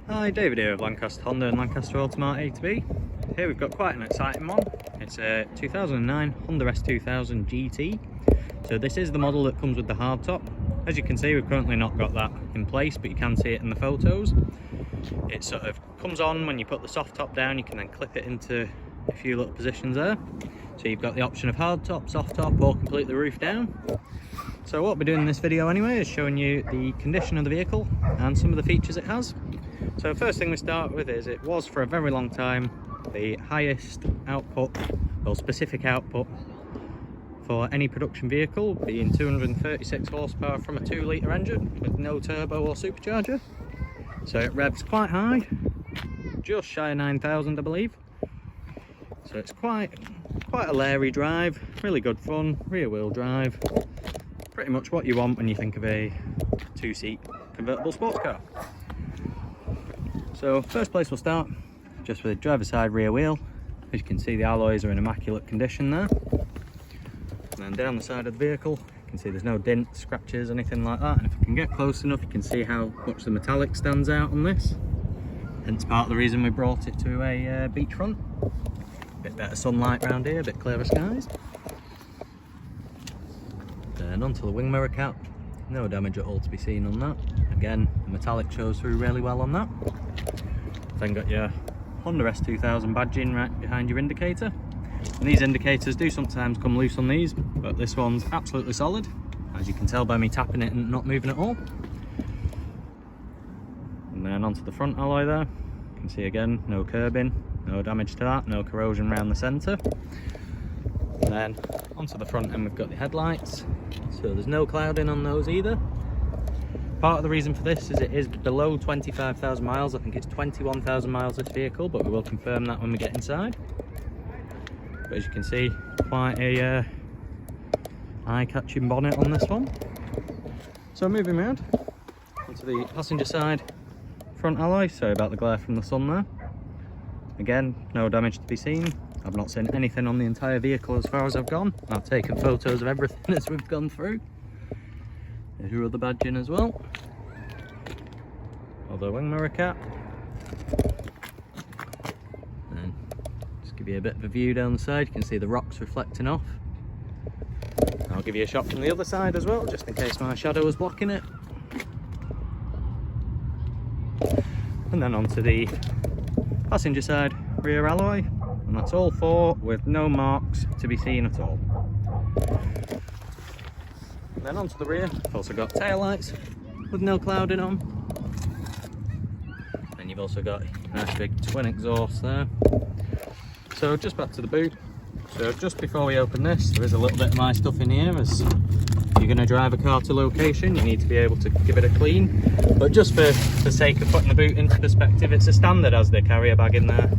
Hi, David here of Lancaster Honda and Lancaster Automotive A to B. Here we've got quite an exciting one. It's a 2009 Honda S2000 GT. So this is the model that comes with the hardtop. As you can see, we've currently not got that in place, but you can see it in the photos. It sort of comes on when you put the soft top down. You can then clip it into a few little positions there. So you've got the option of hardtop, soft top, or complete the roof down. So what we're doing in this video anyway is showing you the condition of the vehicle and some of the features it has. So first thing we start with is it was for a very long time the highest output or specific output for any production vehicle, being 236 horsepower from a 2-litre engine with no turbo or supercharger. So it revs quite high, just shy of 9,000 I believe. So it's quite a leery drive, really good fun, rear wheel drive, pretty much what you want when you think of a 2-seat convertible sports car. So first place we'll start just with the driver's side rear wheel. As you can see, the alloys are in immaculate condition there. And then down the side of the vehicle, you can see there's no dents, scratches, anything like that. And if you can get close enough, you can see how much the metallic stands out on this. Hence part of the reason we brought it to a beachfront. A bit better sunlight around here, a bit clearer skies. Then onto the wing mirror cap. No damage at all to be seen on that. Again, the metallic shows through really well on that. Then got your Honda S2000 badging right behind your indicator. And these indicators do sometimes come loose on these, but this one's absolutely solid, as you can tell by me tapping it and not moving at all. And then onto the front alloy there, you can see again, no curbing, no damage to that, no corrosion around the centre. And then onto the front end we've got the headlights, so there's no clouding on those either. Part of the reason for this is it is below 25,000 miles, I think it's 21,000 miles this vehicle, but we will confirm that when we get inside. But as you can see, quite a eye-catching bonnet on this one. So moving around onto the passenger side front alloy, sorry about the glare from the sun there. Again, no damage to be seen. I've not seen anything on the entire vehicle as far as I've gone. I've taken photos of everything as we've gone through. There's your other badging as well. Other wing mirror cap. And just give you a bit of a view down the side. You can see the rocks reflecting off. I'll give you a shot from the other side as well, just in case my shadow was blocking it. And then onto the passenger side rear alloy. And that's all four with no marks to be seen at all. And then onto the rear, you've also got tail lights with no clouding on. And you've also got a nice big twin exhaust there. So just back to the boot. So just before we open this, there is a little bit of my stuff in here, as you're going to drive a car to location, you need to be able to give it a clean. But just for the sake of putting the boot into perspective, it's a standard as the carrier bag in there.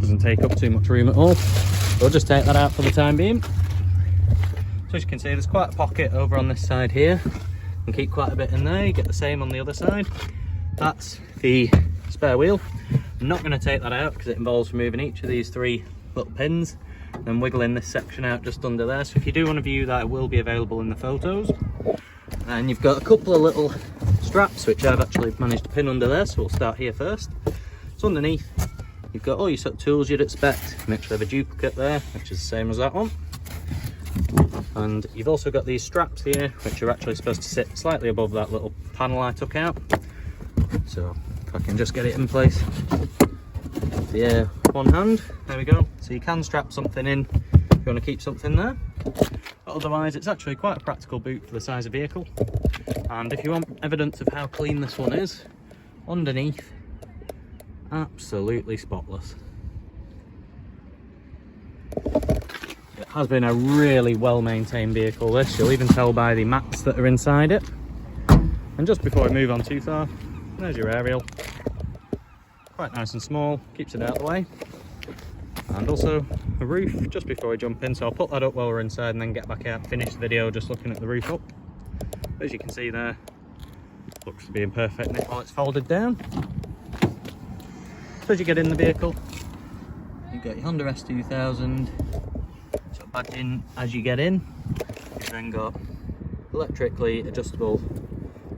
Doesn't take up too much room at all. We'll just take that out for the time being. So as you can see, there's quite a pocket over on this side here. You can keep quite a bit in there. You get the same on the other side. That's the spare wheel. I'm not going to take that out because it involves removing each of these three little pins and wiggling this section out just under there. So if you do want to view that, it will be available in the photos. And you've got a couple of little straps which I've actually managed to pin under there, so we'll start here first. So underneath you've got all your sort of tools you'd expect. You actually have a duplicate there, which is the same as that one. And you've also got these straps here, which are actually supposed to sit slightly above that little panel I took out. So if I can just get it in place. Yeah, one hand, there we go. So you can strap something in if you want to keep something there. But otherwise, it's actually quite a practical boot for the size of vehicle. And if you want evidence of how clean this one is, underneath, absolutely spotless. It has been a really well maintained vehicle this, you'll even tell by the mats that are inside it. And just before we move on too far, there's your aerial. Quite nice and small, keeps it out of the way. And also a roof just before we jump in, so I'll put that up while we're inside and then get back out and finish the video just looking at the roof up. As you can see there, looks to be in perfect nick while it's folded down. So as you get in the vehicle, you've got your Honda S2000 sort of badging as you get in. You've then got electrically adjustable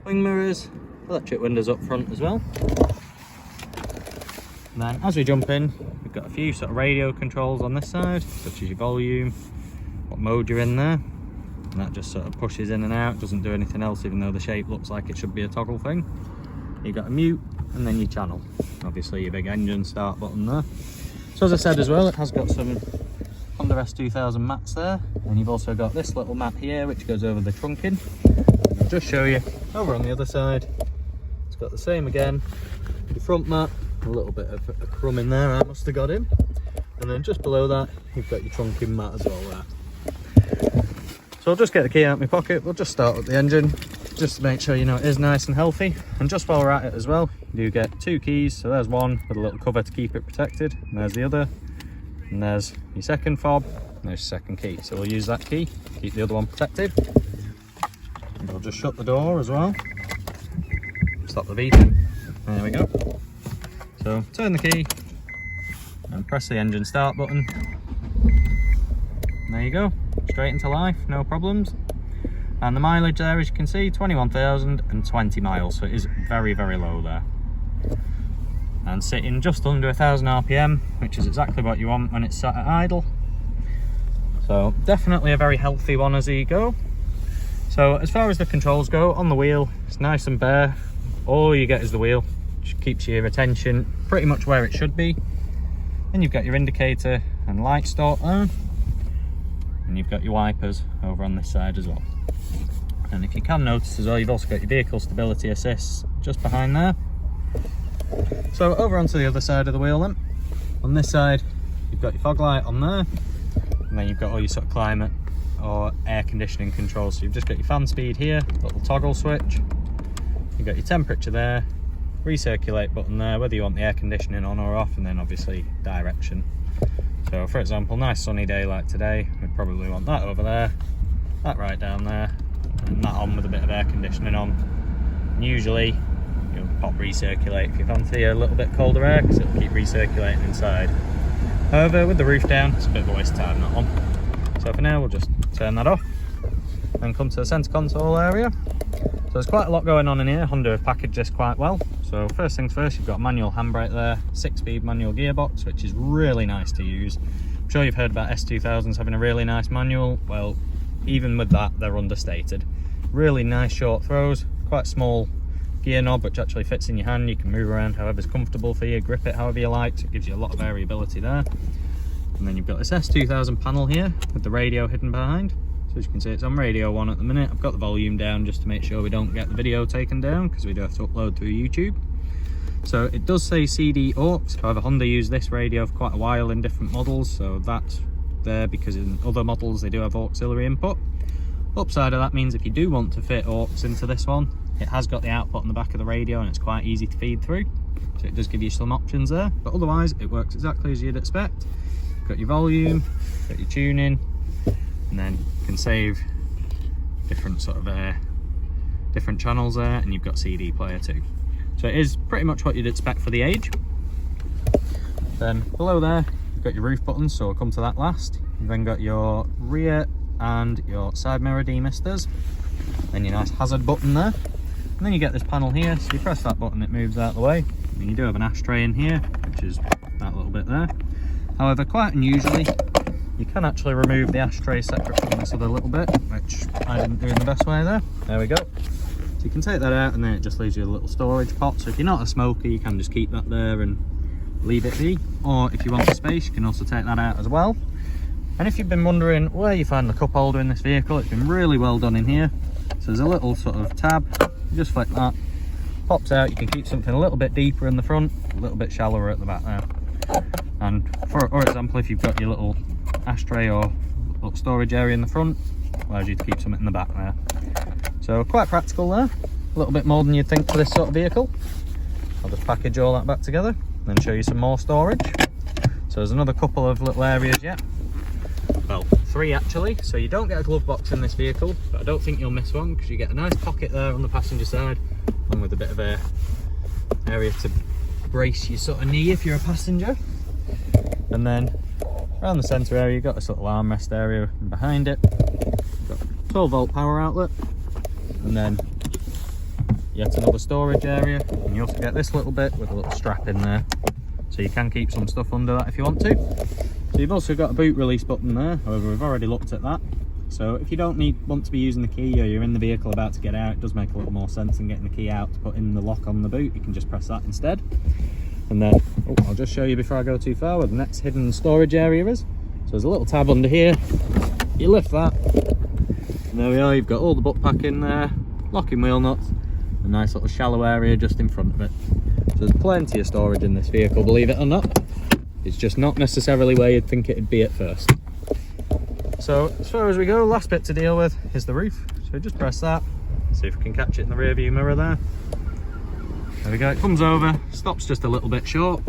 wing mirrors, electric windows up front as well. And then as we jump in, we've got a few sort of radio controls on this side, such as your volume, what mode you're in there, and that just sort of pushes in and out, doesn't do anything else, even though the shape looks like it should be a toggle thing. You've got a mute and then your channel, obviously your big engine start button there. So as I said as well, it has got some Honda S2000 mats there, and you've also got this little mat here which goes over the trunking. I'll just show you over on the other side. It's got the same again, the front mat, a little bit of a crumb in there I must have got in, and then just below that you've got your trunking mat as well there. So I'll just get the key out of my pocket, we'll just start up the engine just to make sure you know it is nice and healthy. And just while we're at it as well, you do get two keys. So there's one with a little cover to keep it protected, and there's the other, and there's your second fob, and there's your second key. So we'll use that key, keep the other one protected. And we'll just shut the door as well, stop the beeping. There we go. So turn the key and press the engine start button. And there you go, straight into life, no problems. And the mileage there, as you can see, 21,020 miles, so it is very, very low there. And sitting just under 1,000 RPM, which is exactly what you want when it's sat at idle. So definitely a very healthy one as you go. So as far as the controls go, on the wheel, it's nice and bare. All you get is the wheel, which keeps your attention pretty much where it should be. Then you've got your indicator and light start there. And you've got your wipers over on this side as well. And if you can notice as well, you've also got your vehicle stability assist just behind there. So over onto the other side of the wheel then. On this side, you've got your fog light on there, and then you've got all your sort of climate or air conditioning controls. So you've just got your fan speed here, little toggle switch. You've got your temperature there, recirculate button there, whether you want the air conditioning on or off, and then obviously direction. So for example, nice sunny day like today, we'd probably want that over there, that right down there, and that on with a bit of air conditioning on. And usually you'll pop recirculate if you fancy a little bit colder air, because it'll keep recirculating inside. However, with the roof down, it's a bit of a waste of time, that one. So for now, we'll just turn that off and come to the centre console area. So there's quite a lot going on in here. Honda have packaged this quite well. So first things first, you've got a manual handbrake there, 6-speed manual gearbox, which is really nice to use. I'm sure you've heard about S2000s having a really nice manual. Well, even with that, they're understated. Really nice short throws, quite small gear knob which actually fits in your hand. You can move around however's comfortable for you, grip it however you like, so it gives you a lot of variability there. And then you've got this S2000 panel here with the radio hidden behind. So as you can see, it's on radio 1 at the minute. I've got the volume down just to make sure we don't get the video taken down, because we do have to upload through YouTube. So it does say CD aux, however Honda use this radio for quite a while in different models, so that's there because in other models they do have auxiliary input. Upside of that means if you do want to fit aux into this one, it has got the output on the back of the radio and it's quite easy to feed through. So it does give you some options there, but otherwise it works exactly as you'd expect. You've got your volume, got your tuning, and then you can save different sort of different channels there, and you've got CD player too. So it is pretty much what you'd expect for the age. Then below there, you've got your roof buttons, so we'll come to that last. You've then got your rear and your side mirror demisters, then your nice hazard button there, and then you get this panel here. So you press that button, it moves out of the way, and you do have an ashtray in here, which is that little bit there. However, quite unusually, you can actually remove the ashtray separate from this other little bit, which I didn't do in the best way there. There we go. So you can take that out, and then it just leaves you a little storage pot. So if you're not a smoker, you can just keep that there and leave it be, or if you want the space, you can also take that out as well. And if you've been wondering where you find the cup holder in this vehicle, it's been really well done in here. So there's a little sort of tab, you just flick that, pops out. You can keep something a little bit deeper in the front, a little bit shallower at the back there. And for example, if you've got your little ashtray or little storage area in the front, allows you to keep something in the back there. So quite practical there, a little bit more than you'd think for this sort of vehicle. I'll just package all that back together, then show you some more storage. So there's another couple of little areas yet. Well, 3 actually. So you don't get a glove box in this vehicle, but I don't think you'll miss one, because you get a nice pocket there on the passenger side, along with a bit of a area to brace your sort of knee if you're a passenger. And then around the centre area, you've got this little armrest area, and behind it, you've got a 12-volt power outlet, and then yet another storage area, and you also get this little bit with a little strap in there, so you can keep some stuff under that if you want to. So you've also got a boot release button there, however we've already looked at that. So if you don't want to be using the key, or you're in the vehicle about to get out, it does make a little more sense than getting the key out to put in the lock on the boot. You can just press that instead. And then, I'll just show you before I go too far where the next hidden storage area is. So there's a little tab under here, you lift that, and there we are, you've got all the butt pack in there, locking wheel nuts, a nice little shallow area just in front of it. So there's plenty of storage in this vehicle, believe it or not. It's just not necessarily where you'd think it'd be at first. So as far as we go, last bit to deal with is the roof. So just press that, see if we can catch it in the rear view mirror there. There we go, it comes over, stops just a little bit short,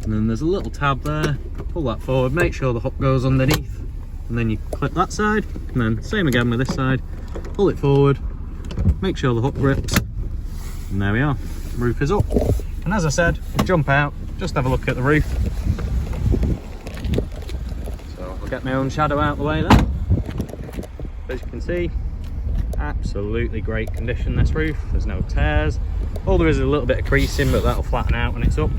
and then there's a little tab there. Pull that forward, make sure the hook goes underneath, and then you clip that side, and then same again with this side, pull it forward, make sure the hook grips, and there we are, roof is up. And as I said, jump out, just have a look at the roof. So I'll get my own shadow out of the way there. As you can see, absolutely great condition this roof, there's no tears. All there is a little bit of creasing, but that'll flatten out when it's up.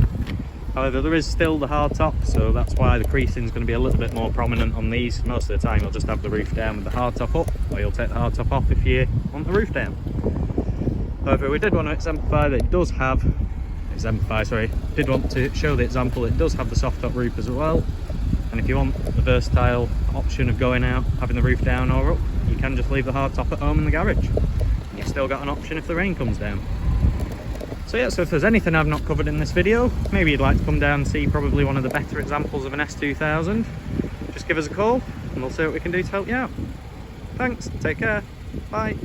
However, there is still the hard top, so that's why the creasing is going to be a little bit more prominent on these. Most of the time you'll just have the roof down with the hard top up, or you'll take the hard top off if you want the roof down. However, we did want to exemplify that it does have, did want to show the example, it does have the soft top roof as well. And if you want the versatile option of going out, having the roof down or up, you can just leave the hard top at home in the garage. You've still got an option if the rain comes down. So yeah, so if there's anything I've not covered in this video, maybe you'd like to come down and see probably one of the better examples of an S2000, just give us a call and we'll see what we can do to help you out. Thanks, take care, bye.